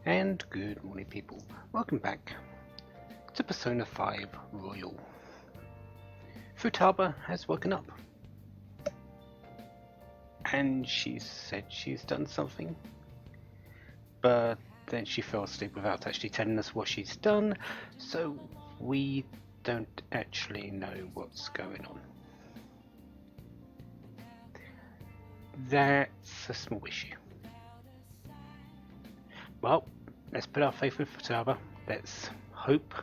And good morning, people. Welcome back to Persona 5 Royal. Futaba has woken up, and she said she's done something, but then she fell asleep without actually telling us what she's done, so we don't actually know what's going on. That's a small issue. Well, let's put our faith in Futaba. Let's hope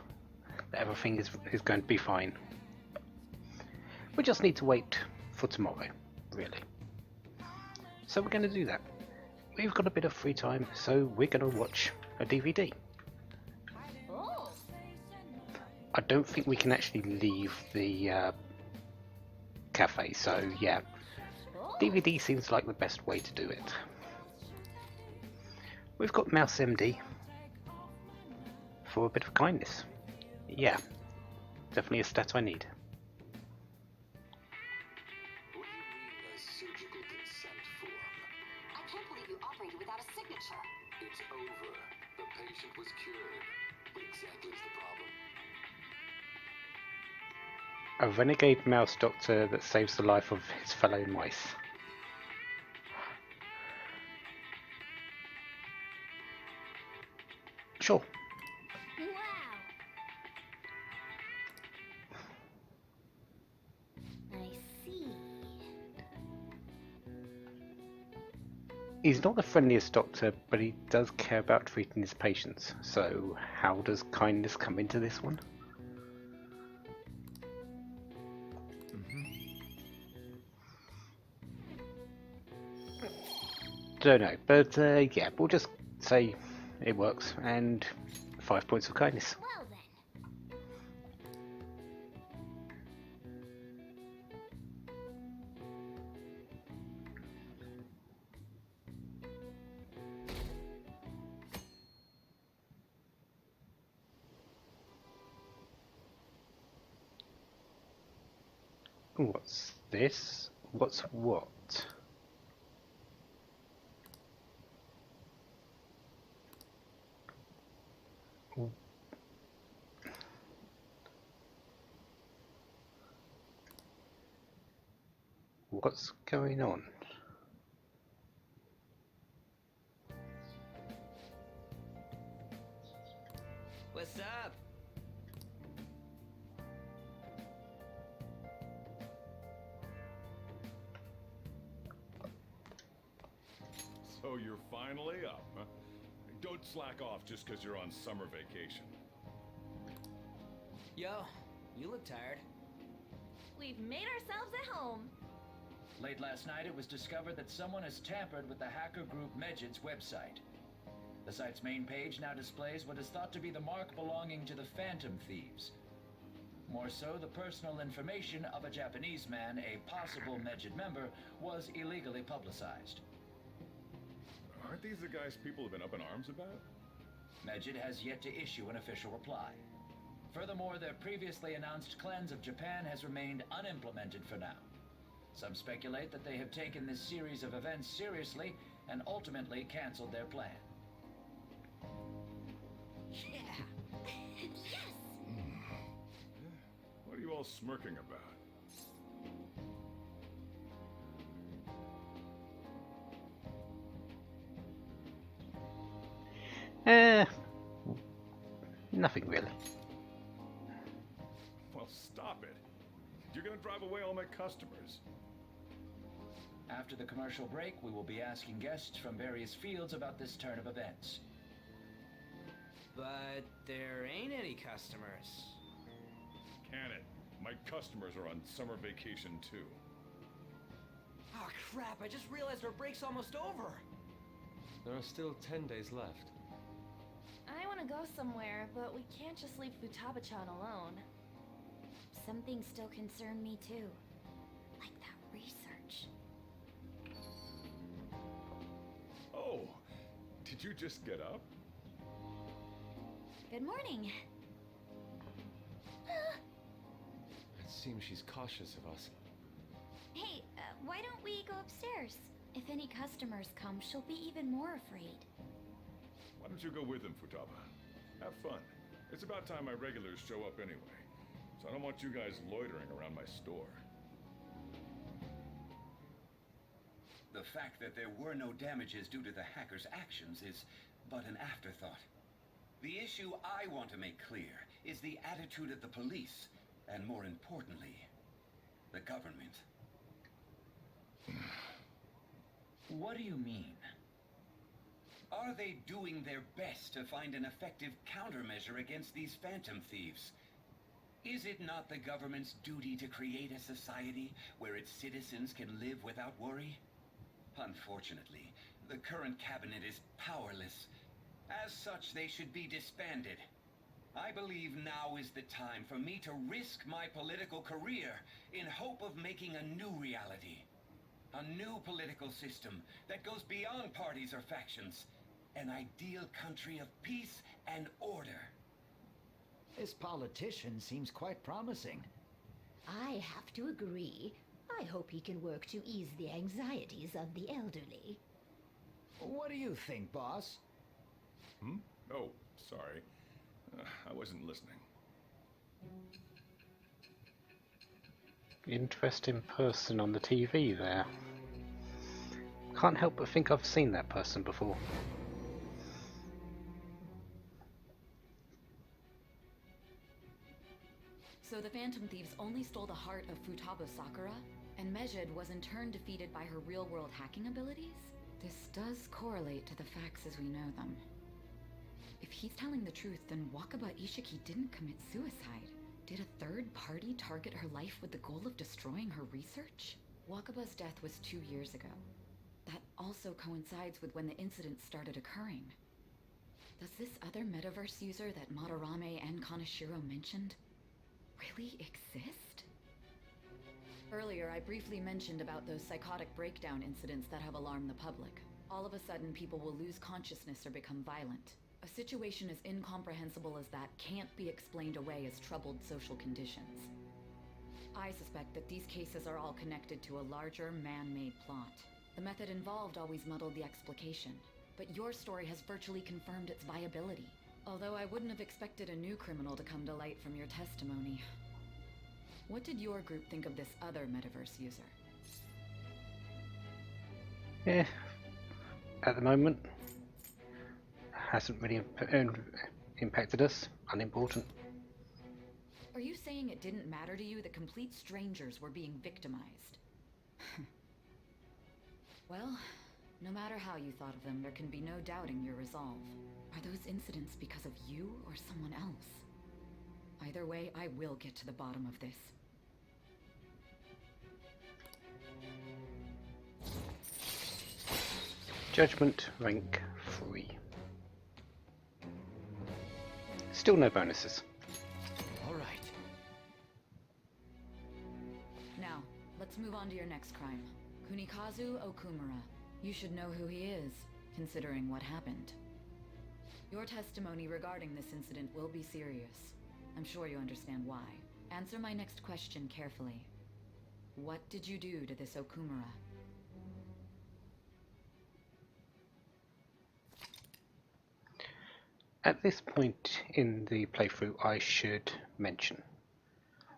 that everything is going to be fine. We just need to wait for tomorrow, really. So we're going to do that. We've got a bit of free time, so we're going to watch a DVD. Oh. I don't think we can actually leave the cafe, so yeah, DVD seems like the best way to do it. We've got Mouse MD for a bit of kindness. Yeah, definitely a stat I need. What do you mean a surgical consent form? I can't believe you operated without a signature. It's over. The patient was cured. What exactly is the problem? A renegade mouse doctor that saves the life of his fellow mice. Sure. Wow. I see. He's not the friendliest doctor, but he does care about treating his patients. So how does kindness come into this one? Don't know, but yeah, we'll just say it works, and 5 points of kindness. Well then. What's this? What's what? What's going on? What's up? So you're finally up, huh? Don't slack off just because you're on summer vacation. Yo, you look tired. We've made ourselves at home. Late last night, it was discovered that someone has tampered with the hacker group Medjed's website. The site's main page now displays what is thought to be the mark belonging to the Phantom Thieves. More so, the personal information of a Japanese man, a possible Medjed member, was illegally publicized. Aren't these the guys people have been up in arms about? Medjed has yet to issue an official reply. Furthermore, their previously announced cleanse of Japan has remained unimplemented for now. Some speculate that they have taken this series of events seriously and ultimately canceled their plan. Yeah. Yes. What are you all smirking about? Nothing really. Well, stop it. You're gonna drive away all my customers. After the commercial break, we will be asking guests from various fields about this turn of events. But there ain't any customers. Can it? My customers are on summer vacation too. Oh crap, I just realized our break's almost over. There are still 10 days left. I want to go somewhere, but we can't just leave Futaba-chan alone. Some things still concern me too. Like that research. Oh, did you just get up? Good morning. It seems she's cautious of us. Hey, why don't we go upstairs? If any customers come, she'll be even more afraid. Why don't you go with him, Futaba? Have fun. It's about time my regulars show up anyway. So I don't want you guys loitering around my store. The fact that there were no damages due to the hacker's actions is but an afterthought. The issue I want to make clear is the attitude of the police, and more importantly, the government. What do you mean? Are they doing their best to find an effective countermeasure against these phantom thieves? Is it not the government's duty to create a society where its citizens can live without worry? Unfortunately, the current cabinet is powerless. As such, they should be disbanded. I believe now is the time for me to risk my political career in hope of making a new reality. A new political system that goes beyond parties or factions. An ideal country of peace and order. This politician seems quite promising. I have to agree. I hope he can work to ease the anxieties of the elderly. What do you think, boss? Oh, sorry. I wasn't listening. Interesting person on the TV there. Can't help but think I've seen that person before. So the Phantom Thieves only stole the heart of Futaba Sakura, and Medjed was in turn defeated by her real-world hacking abilities? This does correlate to the facts as we know them. If he's telling the truth, then Wakaba Ishiki didn't commit suicide. Did a third party target her life with the goal of destroying her research? Wakaba's death was 2 years ago. That also coincides with when the incident started occurring. Does this other metaverse user that Madarame and Kaneshiro mentioned really exist? Earlier, I briefly mentioned about those psychotic breakdown incidents that have alarmed the public. All of a sudden, people will lose consciousness or become violent. A situation as incomprehensible as that can't be explained away as troubled social conditions. I suspect that these cases are all connected to a larger, man-made plot. The method involved always muddled the explication, but your story has virtually confirmed its viability. Although I wouldn't have expected a new criminal to come to light from your testimony. What did your group think of this other metaverse user? Yeah, at the moment, hasn't really impacted us. Unimportant. Are you saying it didn't matter to you that complete strangers were being victimized? Well, no matter how you thought of them, there can be no doubting your resolve. Are those incidents because of you or someone else? Either way, I will get to the bottom of this. Judgment rank 3. Still no bonuses. All right. Now, let's move on to your next crime. Kunikazu Okumura. You should know who he is, considering what happened. Your testimony regarding this incident will be serious. I'm sure you understand why. Answer my next question carefully. What did you do to this Okumura? At this point in the playthrough, I should mention,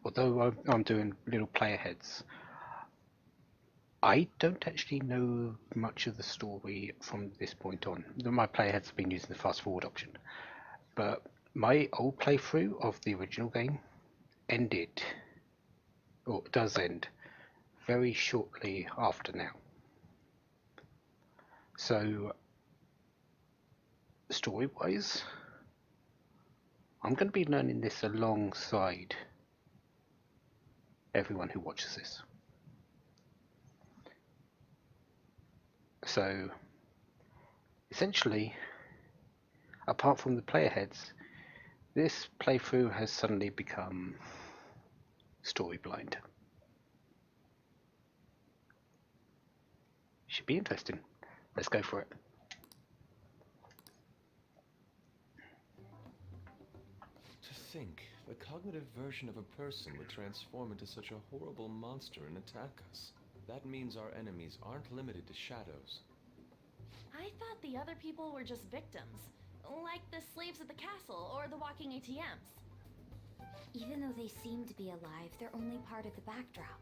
although I'm doing little player heads, I don't actually know much of the story from this point on. My player heads have been using the fast forward option, but my old playthrough of the original game ended, or does end, very shortly after now. So, story-wise, I'm going to be learning this alongside everyone who watches this. So, essentially, apart from the player heads, this playthrough has suddenly become story blind. Should be interesting. Let's go for it. To think, the cognitive version of a person would transform into such a horrible monster and attack us. That means our enemies aren't limited to shadows. I thought the other people were just victims, like the slaves at the castle or the walking ATMs. Even though they seem to be alive, they're only part of the backdrop.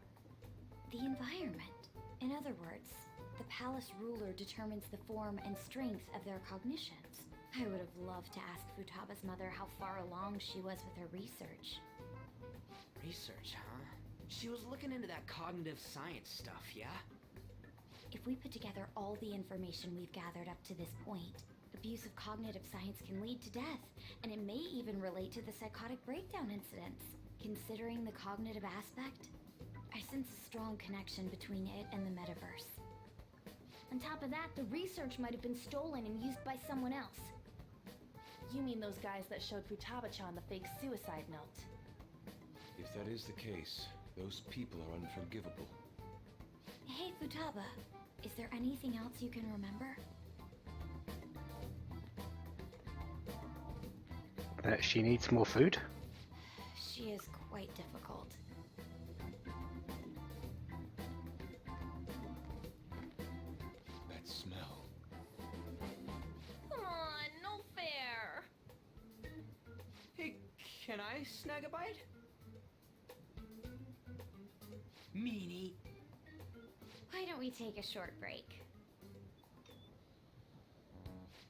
The environment. In other words, the palace ruler determines the form and strength of their cognitions. I would have loved to ask Futaba's mother how far along she was with her research. Research, huh? She was looking into that cognitive science stuff, yeah? If we put together all the information we've gathered up to this point, abuse of cognitive science can lead to death, and it may even relate to the psychotic breakdown incidents. Considering the cognitive aspect, I sense a strong connection between it and the metaverse. On top of that, the research might have been stolen and used by someone else. You mean those guys that showed Futaba-chan the fake suicide note? If that is the case, those people are unforgivable. Hey, Futaba, is there anything else you can remember? That she needs more food? She is quite difficult. That smell. Come on, no fair. Hey, can I snag a bite? Meanie. Why don't we take a short break?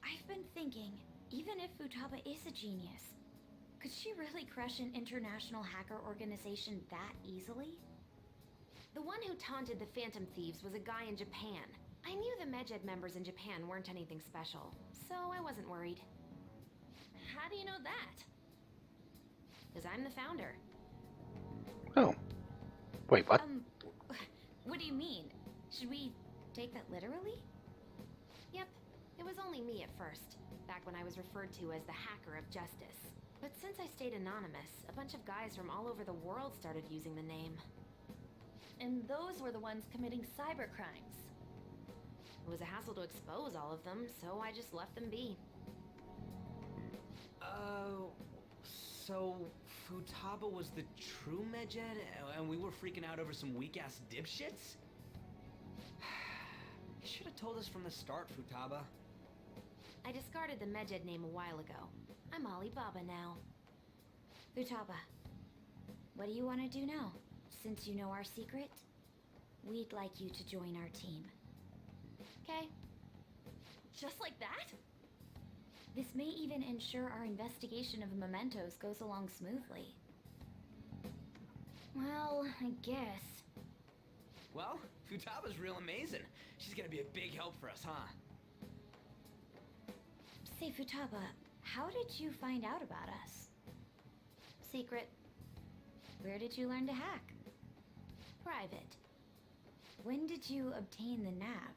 I've been thinking, even if Futaba is a genius, could she really crush an international hacker organization that easily? The one who taunted the Phantom Thieves was a guy in Japan. I knew the Medjed members in Japan weren't anything special, so I wasn't worried. How do you know that? Because I'm the founder. Oh. Wait, what? What do you mean? Should we take that literally? Yep, it was only me at first, back when I was referred to as the Hacker of Justice. But since I stayed anonymous, a bunch of guys from all over the world started using the name. And those were the ones committing cyber crimes. It was a hassle to expose all of them, so I just left them be. So Futaba was the true Medjed, and we were freaking out over some weak-ass dipshits? You should have told us from the start, Futaba. I discarded the Medjed name a while ago. I'm Alibaba now. Futaba, what do you want to do now? Since you know our secret, we'd like you to join our team. Okay. Just like that? This may even ensure our investigation of mementos goes along smoothly. Well, I guess. Well, Futaba's real amazing. She's gonna be a big help for us, huh? Say, Futaba, how did you find out about us? Secret. Where did you learn to hack? Private. When did you obtain the nav?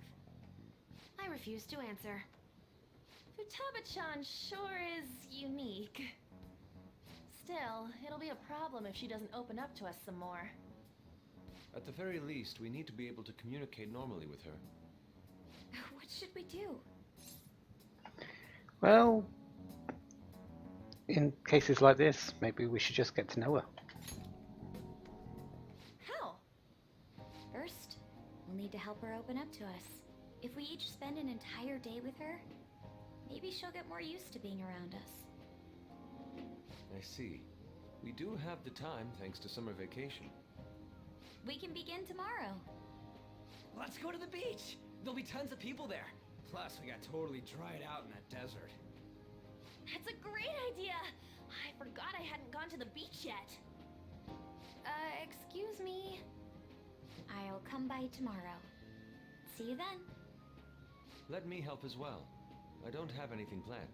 I refuse to answer. Futaba-chan sure is unique. Still, it'll be a problem if she doesn't open up to us some more. At the very least, we need to be able to communicate normally with her. What should we do? Well, in cases like this, maybe we should just get to know her. How? First, we'll need to help her open up to us. If we each spend an entire day with her, maybe she'll get more used to being around us. I see. We do have the time thanks to summer vacation. We can begin tomorrow. Let's go to the beach! There'll be tons of people there. Plus, we got totally dried out in that desert. That's a great idea! I forgot I hadn't gone to the beach yet. Excuse me? I'll come by tomorrow. See you then. Let me help as well. I don't have anything planned.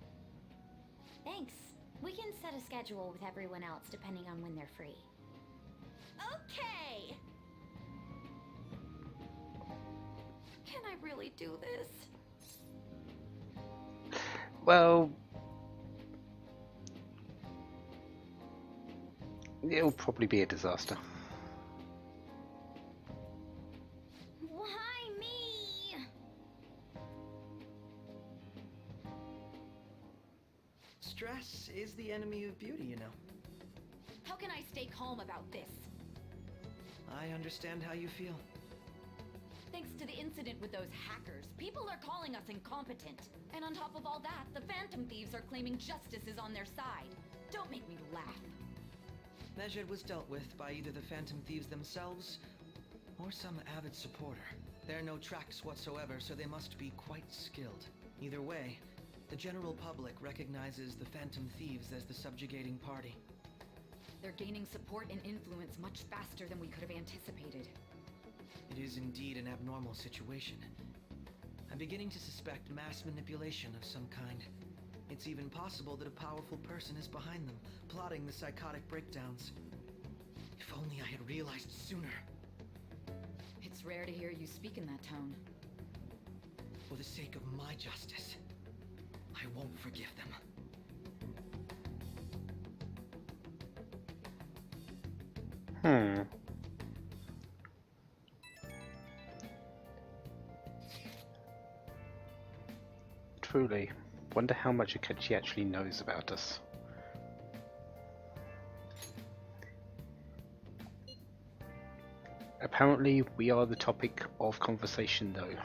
Thanks. We can set a schedule with everyone else depending on when they're free. Okay! Can I really do this? Well, it'll probably be a disaster. Why me? Stress is the enemy of beauty, you know. How can I stay calm about this? I understand how you feel. Thanks to the incident with those hackers, people are calling us incompetent. And on top of all that, the Phantom Thieves are claiming justice is on their side. Don't make me laugh. Medjed was dealt with by either the Phantom Thieves themselves or some avid supporter. There are no tracks whatsoever, so they must be quite skilled. Either way, the general public recognizes the Phantom Thieves as the subjugating party. They're gaining support and influence much faster than we could have anticipated. It is indeed an abnormal situation. I'm beginning to suspect mass manipulation of some kind. It's even possible that a powerful person is behind them, plotting the psychotic breakdowns. If only I had realized sooner. It's rare to hear you speak in that tone. For the sake of my justice, I won't forgive them. Truly, wonder how much she actually knows about us. Apparently, we are the topic of conversation though.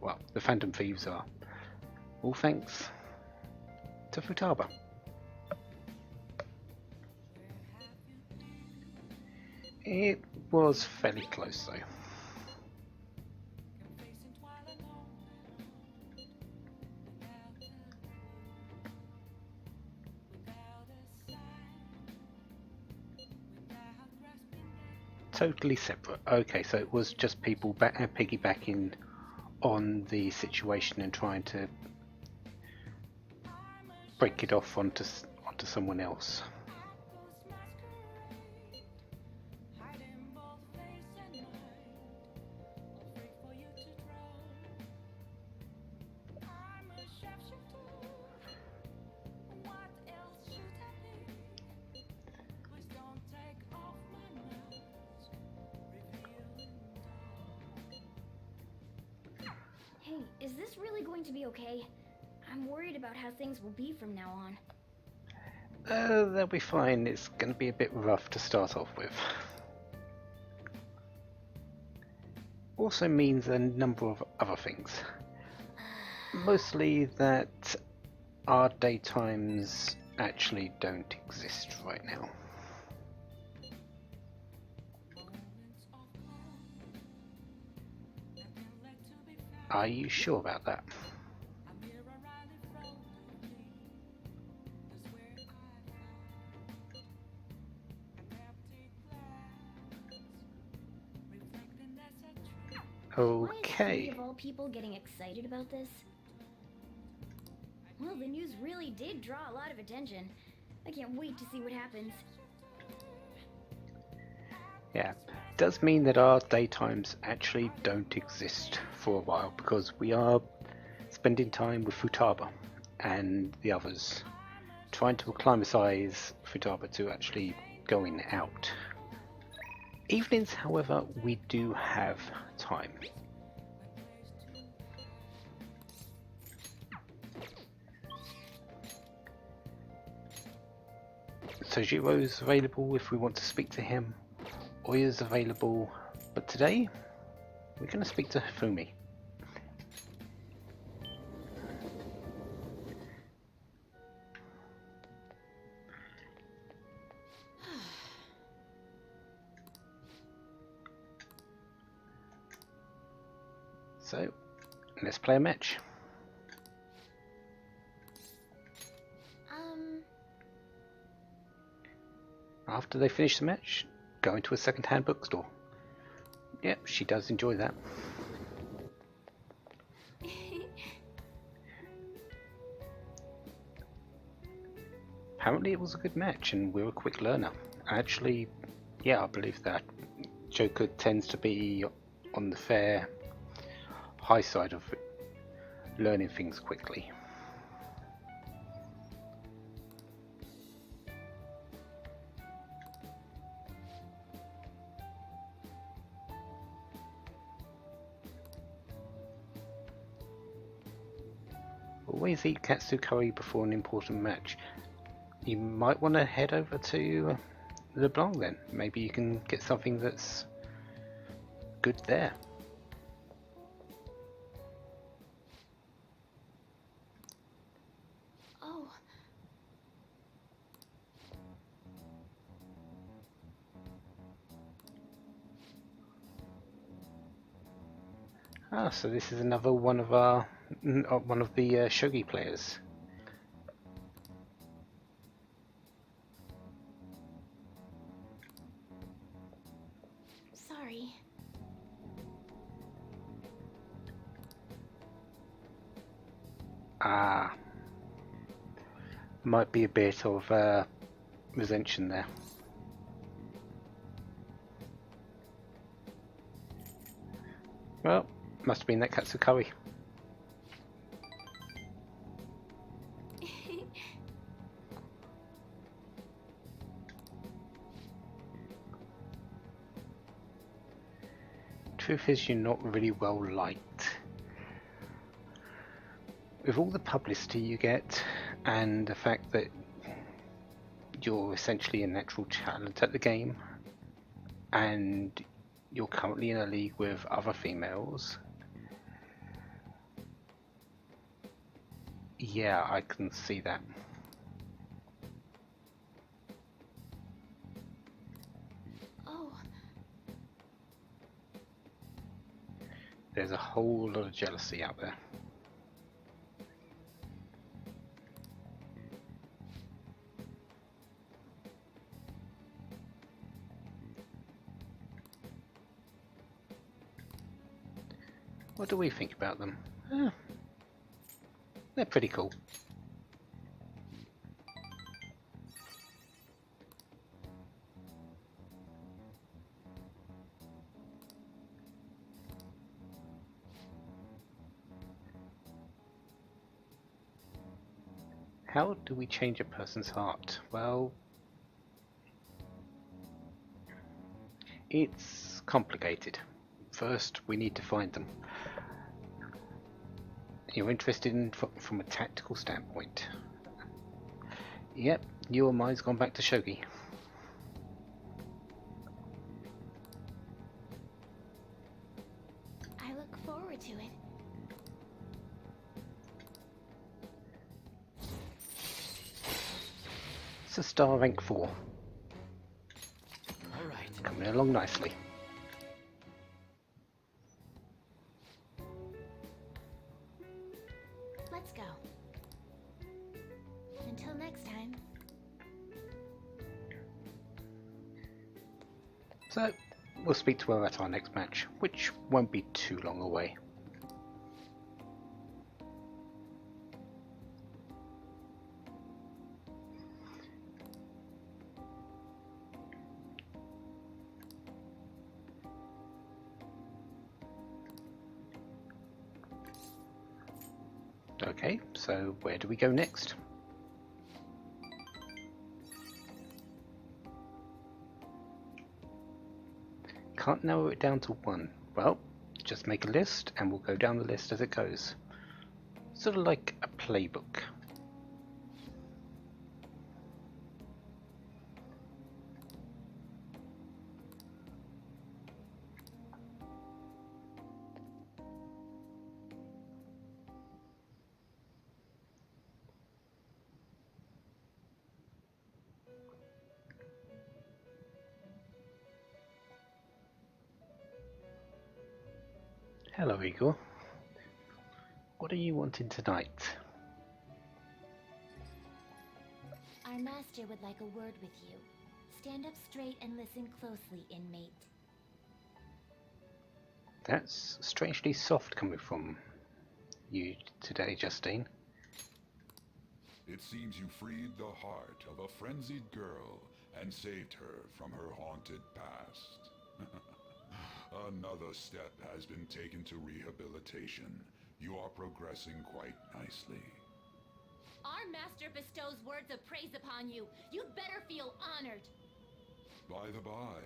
Well, the Phantom Thieves are. All thanks to Futaba. It was fairly close though. Totally separate. Okay, so it was just people piggybacking on the situation and trying to break it off onto someone else. Is this really going to be okay? I'm worried about how things will be from now on. They'll be fine. It's going to be a bit rough to start off with. Also means a number of other things. Mostly that our daytimes actually don't exist right now. Are you sure about that? Okay. Why is he of all people getting excited about this? Well, the news really did draw a lot of attention. I can't wait to see what happens. Yeah, does mean that our daytimes actually don't exist for a while because we are spending time with Futaba and the others, trying to acclimatize Futaba to actually going out. Evenings, however, we do have time. Sojiro's available if we want to speak to him. Oya's available, but today we're going to speak to Hifumi. So, let's play a match. After they finish the match, go into a second-hand bookstore. Yep, she does enjoy that. Apparently it was a good match and we're a quick learner. Actually, yeah, I believe that. Joker tends to be on the fair high side of learning things quickly. Always eat katsu curry before an important match. You might want to head over to LeBlanc then. Maybe you can get something that's good there. Oh. Ah, so this is another one of our one of the shogi players. Sorry. Ah, might be a bit of resention there. Well, must have been that katsu curry. Truth is, you're not really well liked. With all the publicity you get, and the fact that you're essentially a natural talent at the game, and you're currently in a league with other females, yeah, I can see that. Oh. There's a whole lot of jealousy out there. What do we think about them? They're pretty cool. How do we change a person's heart? Well, it's complicated. First, we need to find them. You're interested in from a tactical standpoint. Yep, your mind's gone back to shogi. I look forward to it. It's a star rank 4. All right. Coming along nicely. Let's go. Until next time. So, we'll speak to her at our next match, which won't be too long away. Okay, so where do we go next? Can't narrow it down to one. Well, just make a list and we'll go down the list as it goes. Sort of like a playbook. Hello, Igor. What are you wanting tonight? Our master would like a word with you. Stand up straight and listen closely, inmate. That's strangely soft coming from you today, Justine. It seems you freed the heart of a frenzied girl and saved her from her haunted past. Another step has been taken to rehabilitation. You are progressing quite nicely. Our master bestows words of praise upon you. You'd better feel honored. By the by,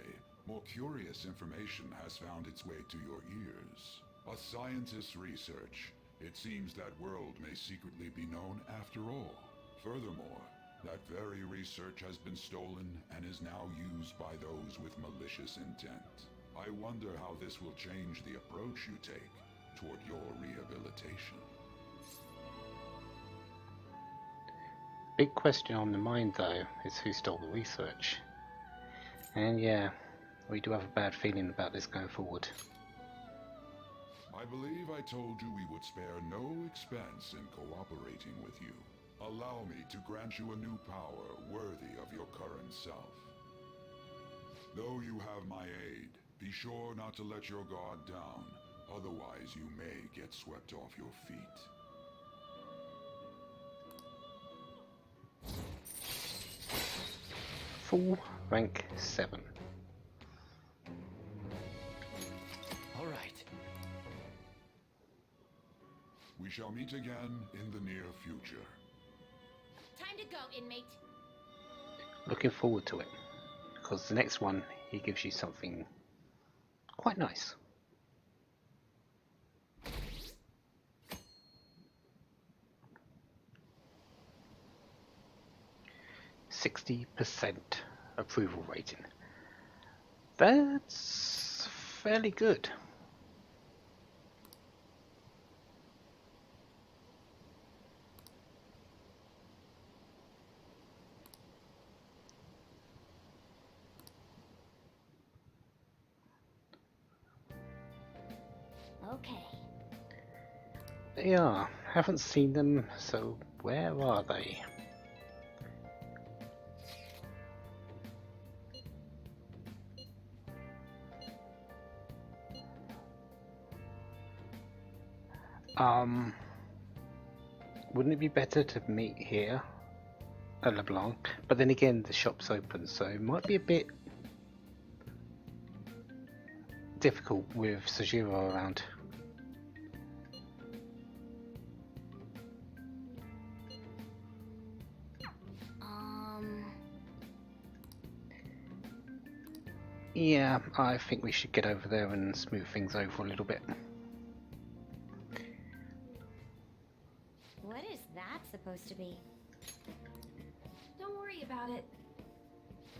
more curious information has found its way to your ears. A scientist's research. It seems that world may secretly be known after all. Furthermore, that very research has been stolen and is now used by those with malicious intent. I wonder how this will change the approach you take toward your rehabilitation. big question on the mind, though, is who stole the research. And yeah, we do have a bad feeling about this going forward. I believe I told you we would spare no expense in cooperating with you. Allow me to grant you a new power worthy of your current self. Though you have my aid, be sure not to let your guard down. Otherwise, you may get swept off your feet. Full rank 7. All right. We shall meet again in the near future. Time to go, inmate. Looking forward to it, because the next one, he gives you something quite nice. %60 approval rating. That's fairly good. Okay. They are. Haven't seen them, so where are they? Wouldn't it be better to meet here at LeBlanc? But then again, the shop's open, so it might be a bit difficult with Sajiro around. Yeah, I think we should get over there and smooth things over a little bit. What is that supposed to be? Don't worry about it.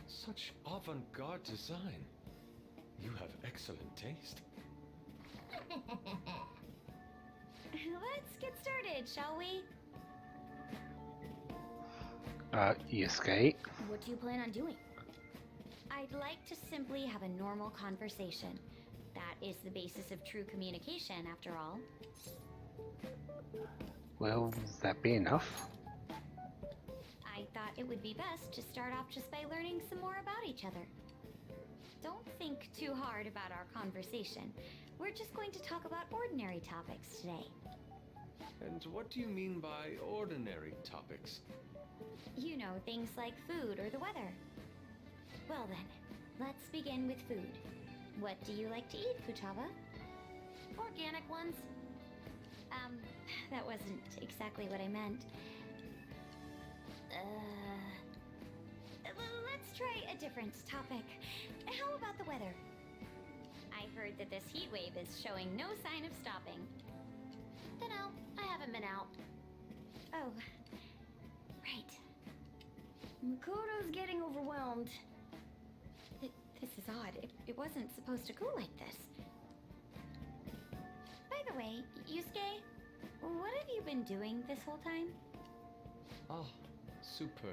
Such avant-garde design. You have excellent taste. Let's get started, shall we? Yusuke. What do you plan on doing? I'd like to simply have a normal conversation. That is the basis of true communication, after all. Will that be enough? I thought it would be best to start off just by learning some more about each other. Don't think too hard about our conversation. We're just going to talk about ordinary topics today. And what do you mean by ordinary topics? You know, things like food or the weather. Well then, let's begin with food. What do you like to eat, Futaba? Organic ones. That wasn't exactly what I meant. Let's try a different topic. How about the weather? I heard that this heat wave is showing no sign of stopping. Dunno, I haven't been out. Oh, right. Makoto's getting overwhelmed. This is odd. It wasn't supposed to go like this. By the way, Yusuke, what have you been doing this whole time? Ah, superb.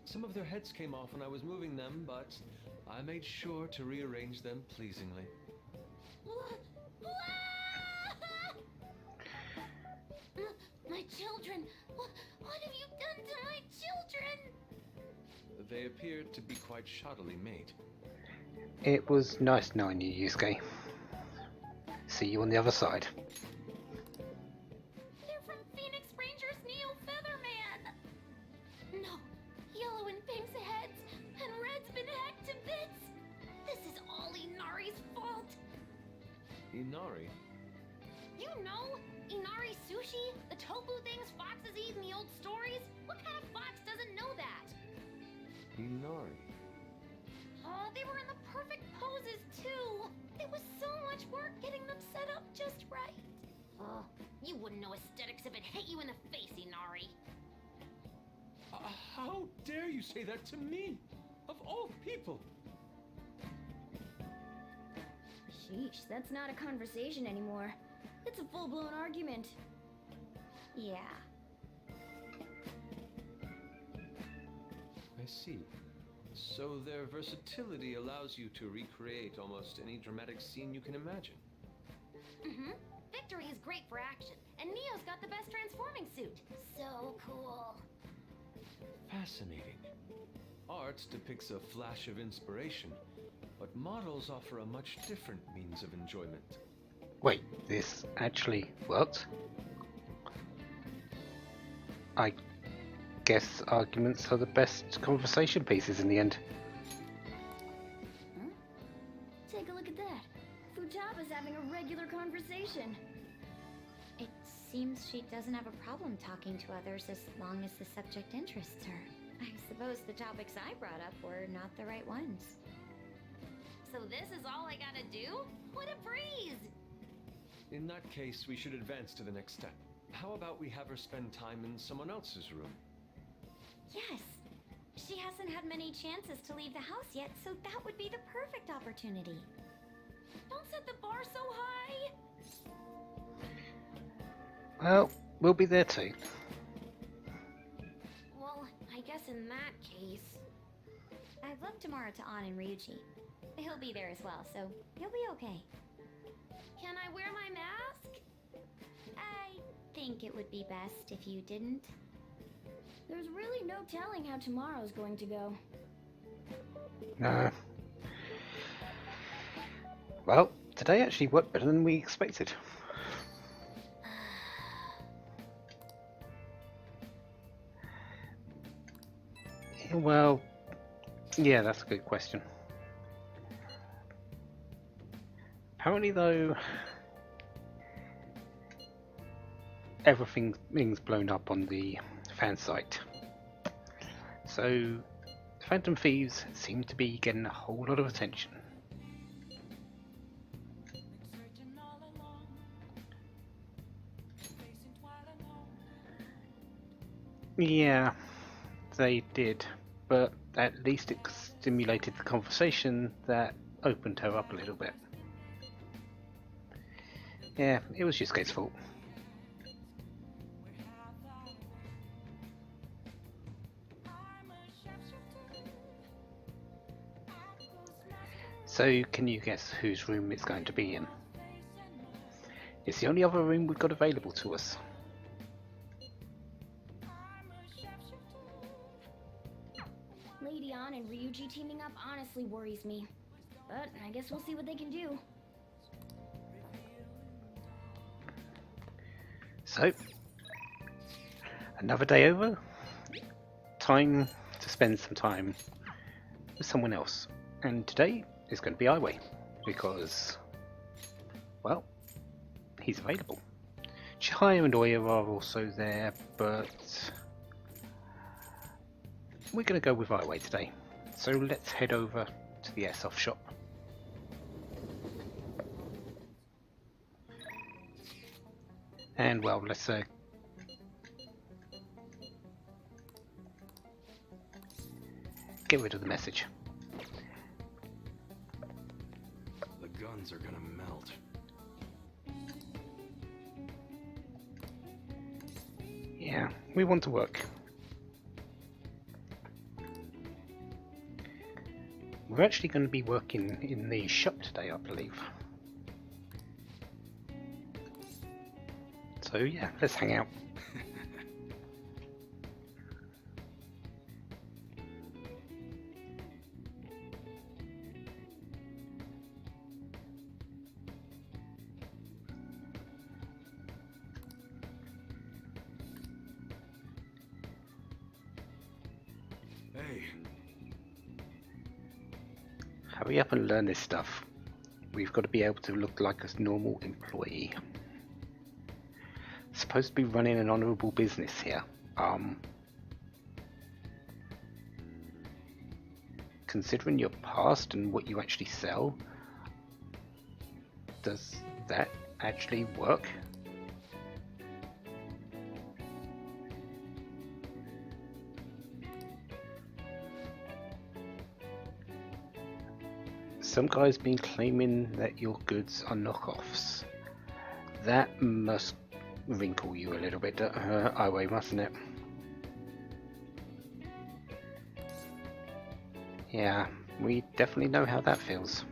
Some of their heads came off when I was moving them, but I made sure to rearrange them pleasingly. My children! What have you done to my children? They appeared to be quite shoddily made. It was nice knowing you, Yusuke. See you on the other side. They're from Phoenix Rangers Neo Featherman! No, Yellow and Pink's heads, and Red's been hacked to bits! This is all Inari's fault! Inari? You know, Inari sushi? The tofu things foxes eat in the old stories? What kind of fox doesn't know that? Inari? Oh, they were in the perfect poses, too! It was so much work getting them set up just right. Oh, you wouldn't know aesthetics if it hit you in the face, Inari. How dare you say that to me? Of all people! Sheesh, that's not a conversation anymore. It's a full-blown argument. Yeah. I see. So their versatility allows you to recreate almost any dramatic scene you can imagine. Mm-hmm. Victory is great for action, and Neo's got the best transforming suit. So cool. Fascinating. Art depicts a flash of inspiration, but models offer a much different means of enjoyment. Wait, this actually works? I guess arguments are the best conversation pieces in the end. Huh? Take a look at that. Futaba's having a regular conversation. It seems she doesn't have a problem talking to others as long as the subject interests her. I suppose the topics I brought up were not the right ones. So this is all I gotta do? What a breeze! In that case, we should advance to the next step. How about we have her spend time in someone else's room? Yes. She hasn't had many chances to leave the house yet, so that would be the perfect opportunity. Don't set the bar so high! Well, we'll be there too. Well, I guess in that case... I've left tomorrow to An and Ryuji. He'll be there as well, so he'll be okay. Can I wear my mask? I think it would be best if you didn't. There's really no telling how tomorrow's going to go. No. Well, today actually worked better than we expected. Well, yeah, that's a good question. Apparently, though, everything's blown up on the fan site. So, Phantom Thieves seem to be getting a whole lot of attention. Yeah, they did, but at least it stimulated the conversation that opened her up a little bit. Yeah, it was Yusuke's fault. So, can you guess whose room it's going to be in? It's the only other room we've got available to us. Lady An and Ryuji teaming up honestly worries me. But I guess we'll see what they can do. So, another day over. Time to spend some time with someone else. And today is going to be Iway, because, well, he's available. Chihaya and Oya are also there, but we're going to go with Iway today. So let's head over to the airsoft shop. And well, let's get rid of the message. The guns are gonna melt. Yeah, we want to work. We're actually going to be working in the shop today, I believe. So yeah, let's hang out. Hey. Hurry up and learn this stuff. We've got to be able to look like a normal employee. Supposed to be running an honourable business here. Considering your past and what you actually sell, does that actually work? Some guy's been claiming that your goods are knockoffs. That must wrinkle you a little bit, Iway, mustn't it? Yeah, we definitely know how that feels.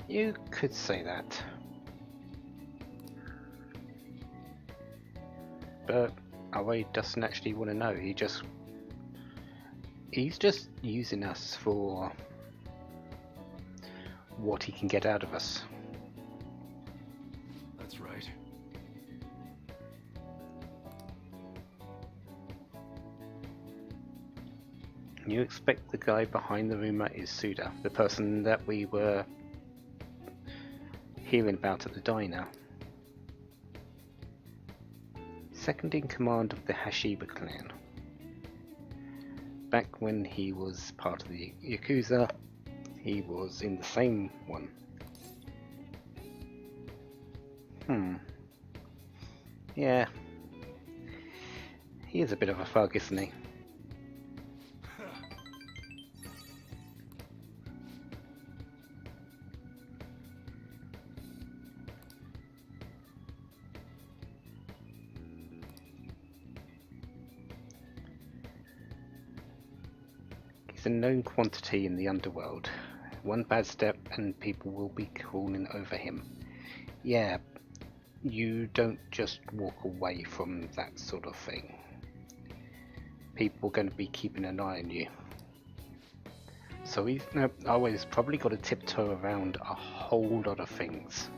You could say that. But Away doesn't actually want to know. He's just using us for what he can get out of us. That's right. You expect the guy behind the rumour is Suda, the person that we were hearing about at the diner. Second in command of the Hashiba clan. Back when he was part of the Yakuza, he was in the same one. Yeah. He is a bit of a thug, isn't he? He's a known quantity in the underworld. One bad step and people will be crawling over him. Yeah, you don't just walk away from that sort of thing. People are going to be keeping an eye on you. So he's always probably got to tiptoe around a whole lot of things.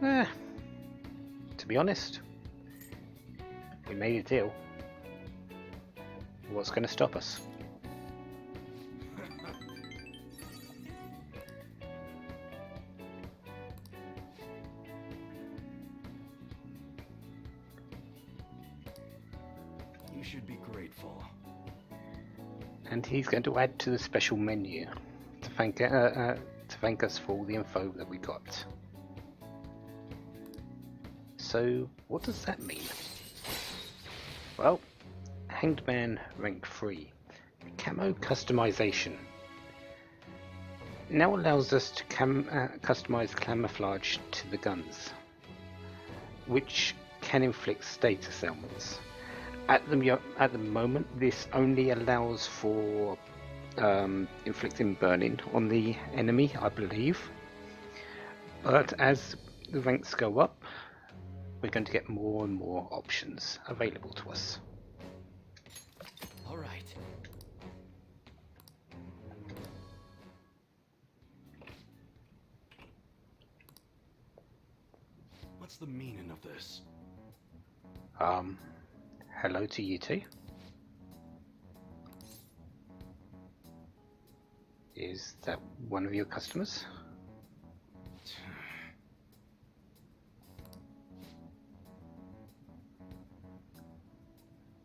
To be honest, we made a deal. What's going to stop us? You should be grateful. And he's going to add to the special menu to thank us for all the info that we got. So, what does that mean? Well, Hanged Man rank 3. Camo customization. Now allows us to customize camouflage to the guns, which can inflict status ailments. At the moment, this only allows for inflicting burning on the enemy, I believe. But as the ranks go up, we're going to get more and more options available to us. All right. What's the meaning of this? Hello to you too. Is that one of your customers?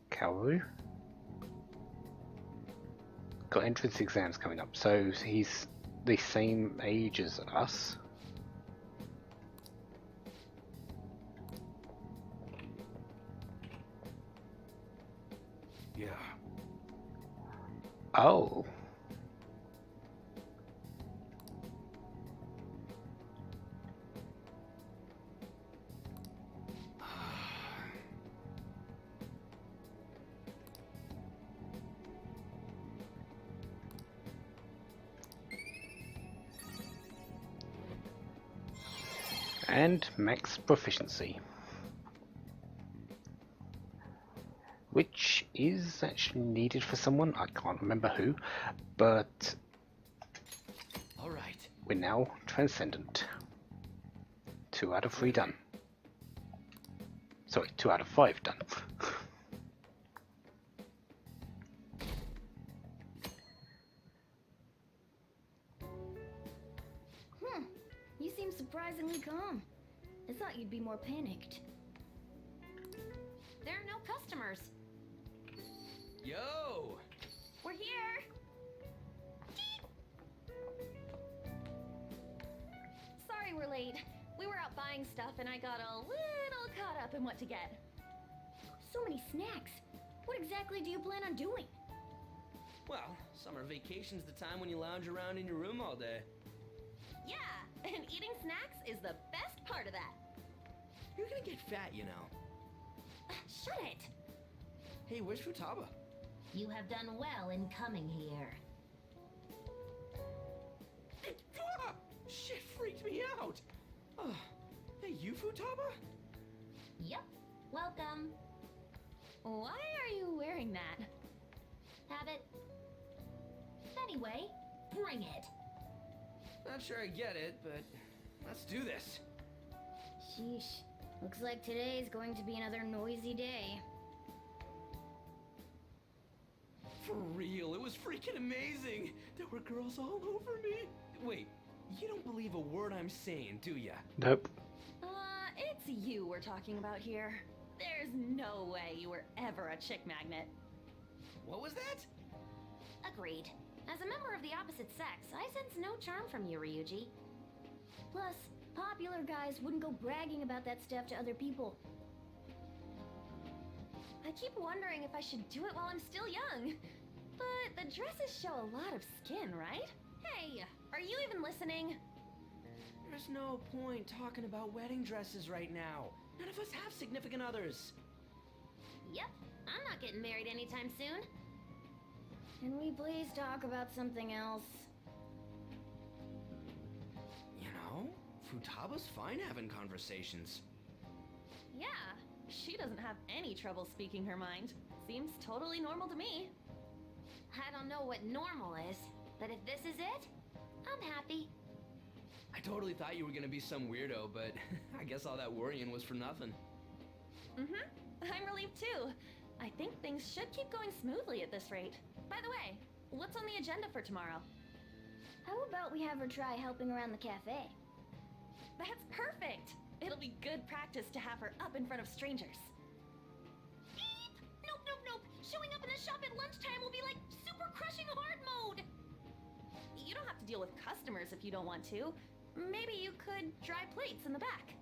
Kaoru? Got entrance exams coming up, so he's the same age as us. Yeah. Oh. And max proficiency, which is actually needed for someone, I can't remember who, but all right. We're now transcendent. 2 out of 3 done. Sorry, 2 out of 5 done. You seem surprisingly calm. I thought you'd be more panicked. There are no customers. Yo! We're here. Sorry we're late. We were out buying stuff and I got a little caught up in what to get. So many snacks. What exactly do you plan on doing? Well, summer vacation's the time when you lounge around in your room all day. Yeah, And eating snacks is the best part of that. You're gonna get fat, you know. Shut it! Hey, where's Futaba? You have done well in coming here. Ah! Shit freaked me out! Hey, you Futaba? Yep, welcome. Why are you wearing that? Habit. Anyway, bring it. Not sure I get it, but let's do this. Sheesh. Looks like today is going to be another noisy day. For real, it was freaking amazing! There were girls all over me! Wait, you don't believe a word I'm saying, do ya? Nope. It's you we're talking about here. There's no way you were ever a chick magnet. What was that? Agreed. As a member of the opposite sex, I sense no charm from you, Ryuji. Plus, popular guys wouldn't go bragging about that stuff to other people. I keep wondering if I should do it while I'm still young. But the dresses show a lot of skin, right? Hey, are you even listening? There's no point talking about wedding dresses right now. None of us have significant others. Yep, I'm not getting married anytime soon. Can we please talk about something else? You know, Futaba's fine having conversations. Yeah, she doesn't have any trouble speaking her mind. Seems totally normal to me. I don't know what normal is, but if this is it, I'm happy. I totally thought you were gonna be some weirdo, but I guess all that worrying was for nothing. I'm relieved too. I think things should keep going smoothly at this rate. By the way, what's on the agenda for tomorrow? How about we have her try helping around the cafe? That's perfect! It'll be good practice to have her up in front of strangers. Beep! Nope, nope, nope! Showing up in the shop at lunchtime will be like super crushing hard mode! You don't have to deal with customers if you don't want to. Maybe you could dry plates in the back.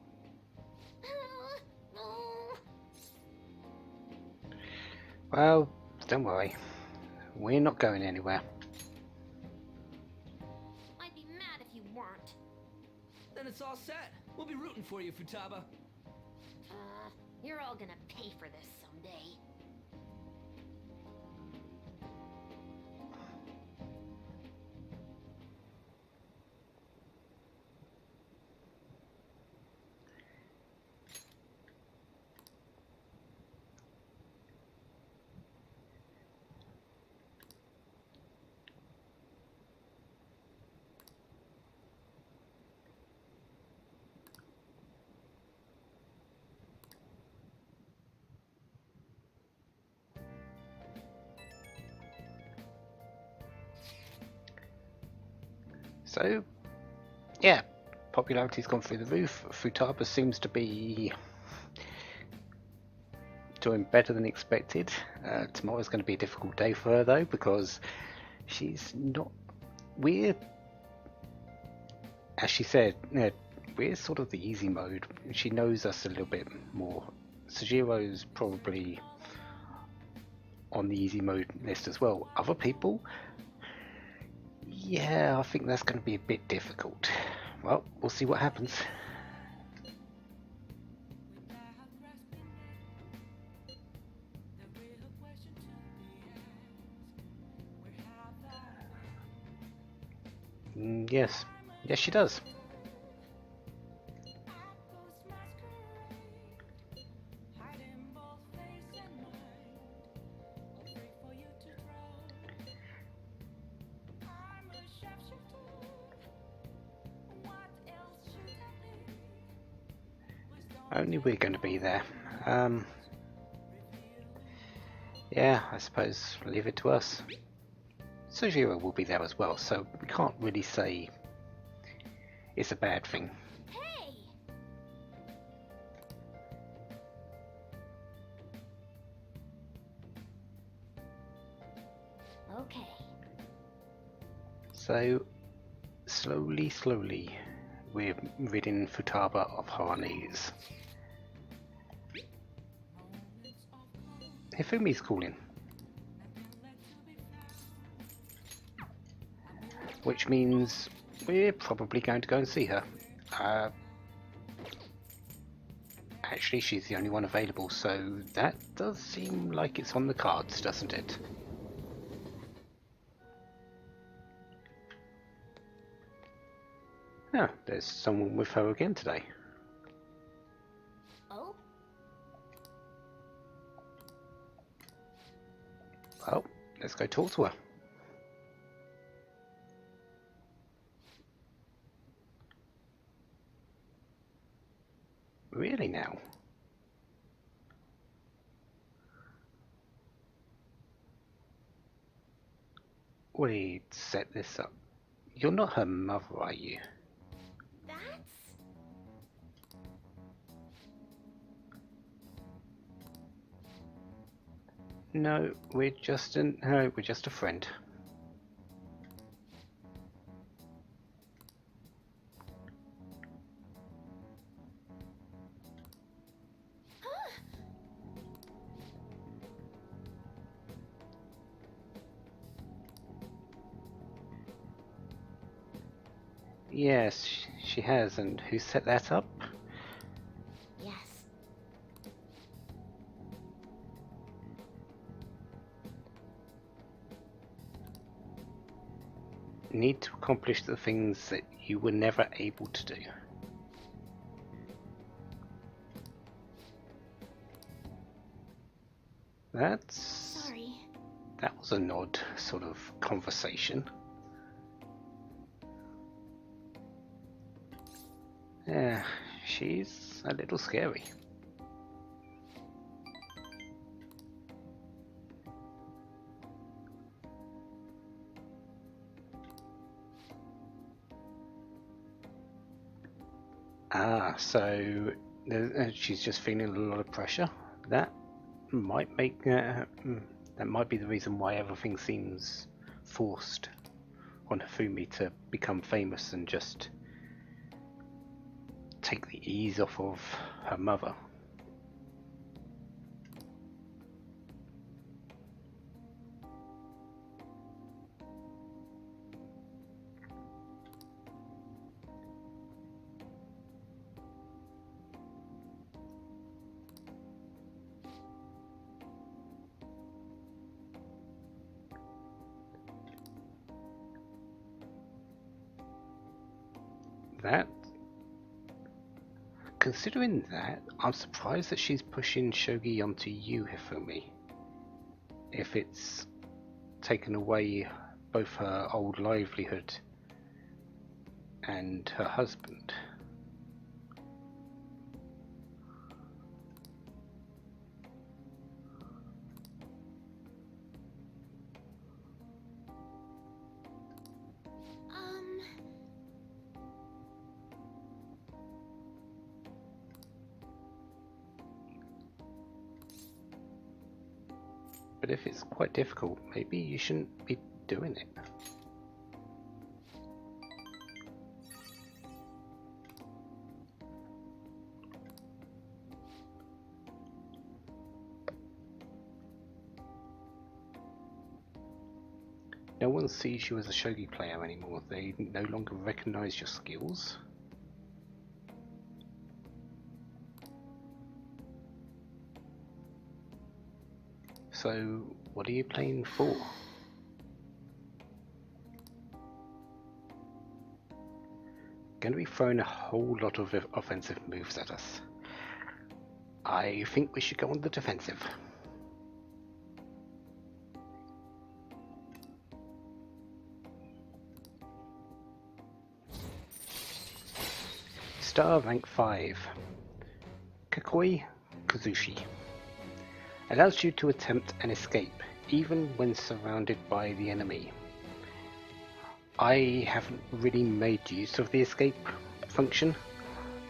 Well, don't worry. We're not going anywhere. I'd be mad if you weren't. Then it's all set. We'll be rooting for you, Futaba. You're all gonna pay for this someday. So, yeah, popularity's gone through the roof. Futaba seems to be doing better than expected. Tomorrow's going to be a difficult day for her though, because she's not. We're, as she said, we're sort of the easy mode. She knows us a little bit more. Sujiro's probably on the easy mode list as well. Other people, yeah, I think that's going to be a bit difficult. Well, we'll see what happens. Yes, yes, she does. Only we're going to be there. Yeah, I suppose leave it to us. Sojiro will be there as well, so we can't really say it's a bad thing. Hey! Okay. So, slowly, we're ridding Futaba of her knees. Hifumi's calling. Which means we're probably going to go and see her. Actually, she's the only one available, so that does seem like it's on the cards, doesn't it? Oh, there's someone with her again today. Oh? Well, let's go talk to her. Really now? Wait, set this up. You're not her mother, are you? That's... No, we're just a friend. Yes, she has, and who set that up? Yes. Need to accomplish the things that you were never able to do. Sorry. That was an odd sort of conversation. Yeah, she's a little scary. So she's just feeling a lot of pressure. That might make that might be the reason why everything seems forced on Hifumi to become famous and just take the ease off of her mother. Considering that, I'm surprised that she's pushing shogi onto you, Hifumi. If it's taken away both her old livelihood and her husband. But if it's quite difficult, maybe you shouldn't be doing it. No one sees you as a shogi player anymore. They no longer recognize your skills. So, what are you playing for? Going to be throwing a whole lot of offensive moves at us. I think we should go on the defensive. Star rank 5. Kakoi Kazushi. Allows you to attempt an escape, even when surrounded by the enemy. I haven't really made use of the escape function.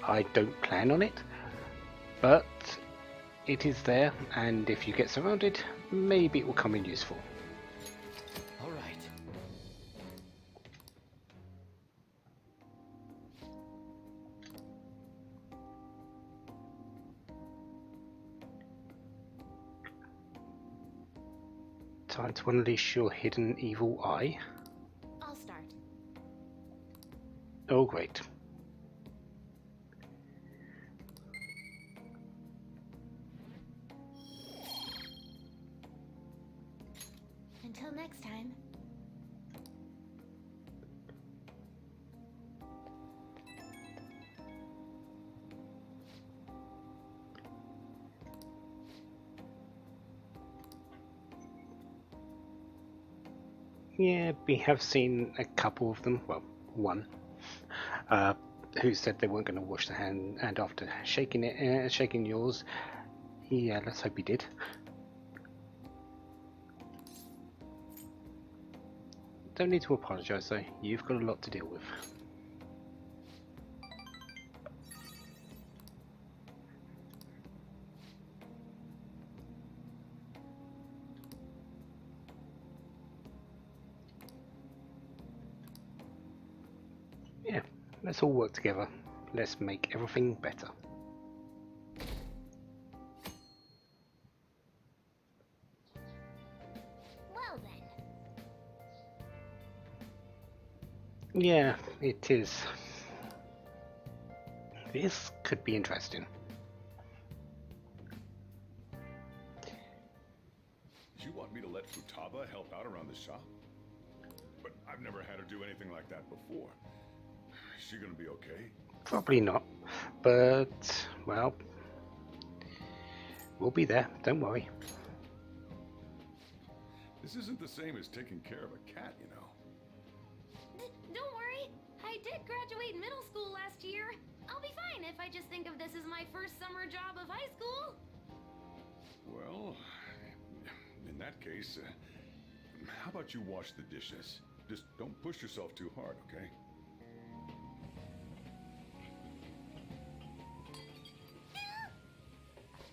I don't plan on it, but it is there, and if you get surrounded, maybe it will come in useful. All right. Time to unleash your hidden evil eye. I'll start. Oh, great. Until next time. Yeah, we have seen a couple of them. Well, one. Who said they weren't going to wash their hand, and after shaking yours, yeah, let's hope he did. Don't need to apologise though, you've got a lot to deal with. Yeah, let's all work together. Let's make everything better. Well then. Yeah, it is. This could be interesting. Do you want me to let Futaba help out around the shop? But I've never had her do anything like that before. Is she gonna be okay? Probably not, but, well, we'll be there, don't worry. This isn't the same as taking care of a cat, you know. Don't worry. I did graduate middle school last year. I'll be fine if I just think of this as my first summer job of high school. Well, in that case, how about you wash the dishes? Just don't push yourself too hard, okay?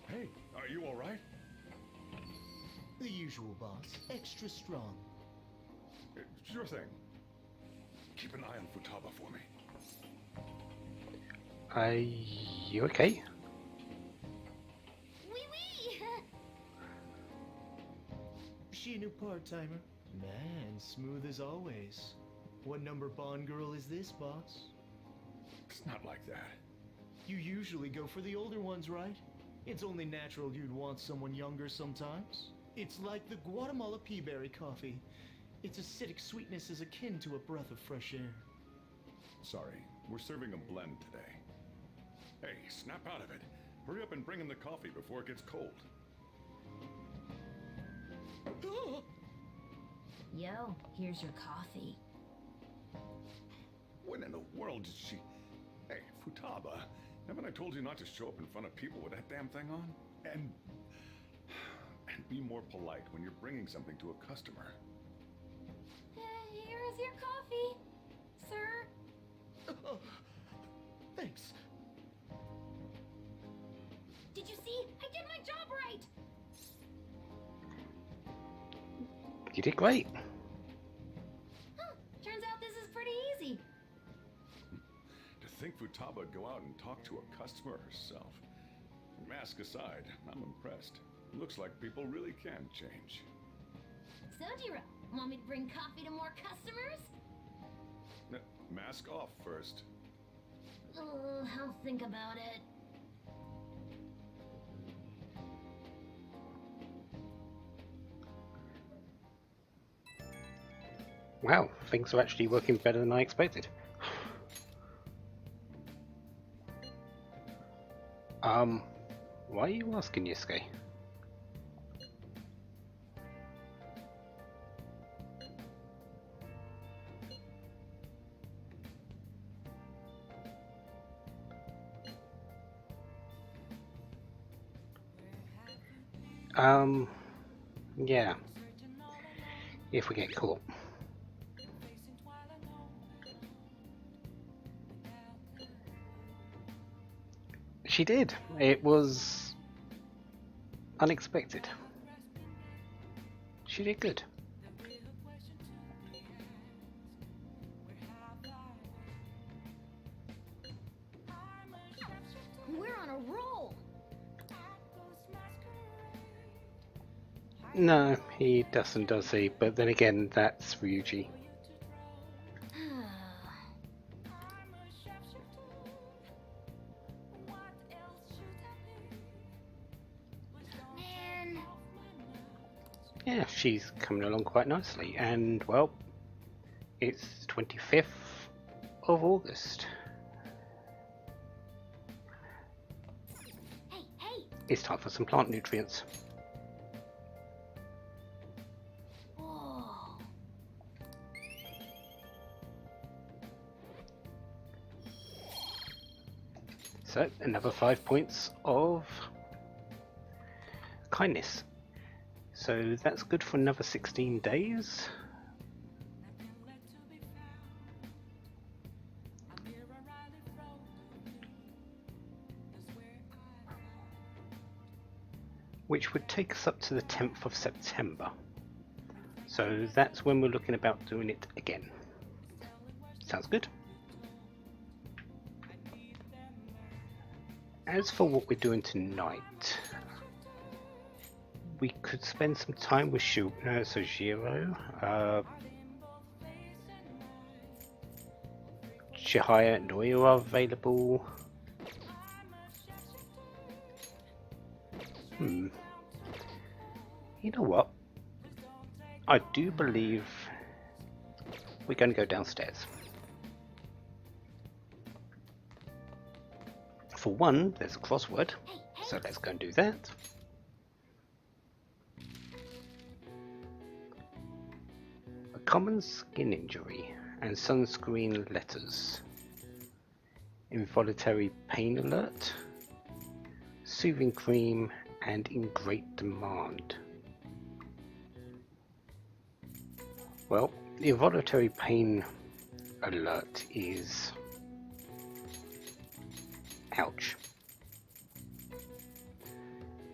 Hey, are you all right? The usual, boss. Extra strong. Sure thing. Keep an eye on Futaba for me. You okay? Wee wee! She a new part-timer? Man, smooth as always. What number Bond girl is this, boss? It's not like that. You usually go for the older ones, right? It's only natural you'd want someone younger sometimes. It's like the Guatemala peaberry coffee. Its acidic sweetness is akin to a breath of fresh air. Sorry, we're serving a blend today. Hey, snap out of it. Hurry up and bring in the coffee before it gets cold. Yo, here's your coffee. When in the world did she... Hey, Futaba, haven't I told you not to show up in front of people with that damn thing on? And be more polite when you're bringing something to a customer. Here is your coffee, sir. Thanks. Did you see? I did my job right. You did great. Huh, turns out this is pretty easy. To think Futaba would go out and talk to a customer herself. Mask aside, I'm impressed. Looks like people really can change. Sojiro, want me to bring coffee to more customers? Mask off first. I'll think about it. Wow, things are actually working better than I expected. Why are you asking, Yusuke? Yeah. If we get caught. She did. It was unexpected. She did good. We're on a roll. No, he doesn't, does he? But then again, that's Ryuji. Yeah, she's coming along quite nicely, and well, it's 25th of August. Hey, hey! It's time for some plant nutrients. Whoa. So, another 5 points of kindness. So that's good for another 16 days. Which would take us up to the 10th of September. So that's when we're looking about doing it again. Sounds good. As for what we're doing tonight, we could spend some time with Sojiro. Chihaya and Noyo are available. You know what? I do believe we're going to go downstairs. For one, there's a crossword, so let's go and do that. A common skin injury and sunscreen letters. Involuntary pain alert. Soothing cream and in great demand. Well, the involuntary pain alert is... ouch.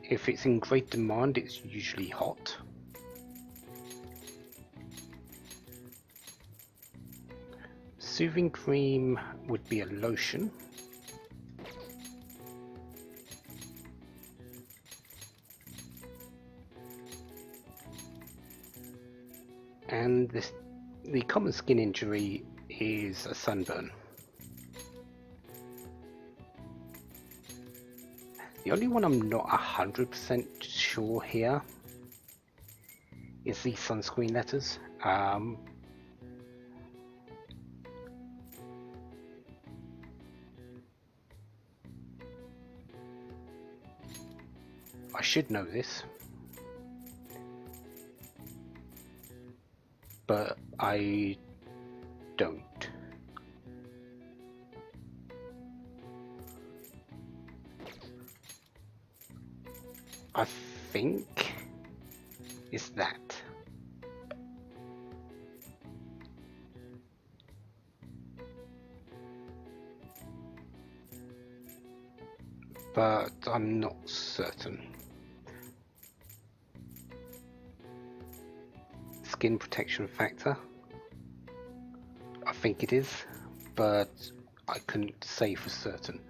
If it's in great demand, it's usually hot. Soothing cream would be a lotion. And the common skin injury is a sunburn. The only one I'm not 100% sure here is the sunscreen letters. I should know this, but I don't. I think it's that. But I'm not certain. Skin protection factor. I think it is, but I couldn't say for certain.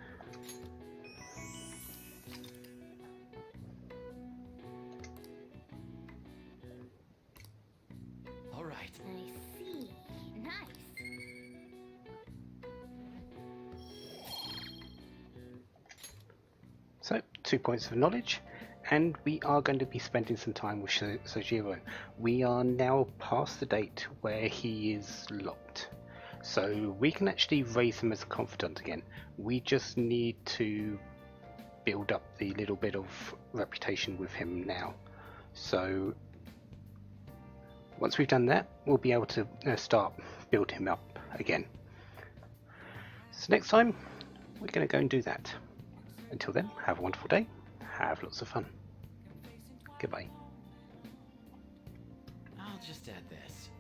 All right. I see. Nice. So, 2 points of knowledge, and we are going to be spending some time with Sojiro. We are now past the date where he is locked, so we can actually raise him as a confidant again. We just need to build up the little bit of reputation with him now. So once we've done that, we'll be able to start building him up again. So next time, we're going to go and do that. Until then, have a wonderful day, have lots of fun. Goodbye. I'll just add this.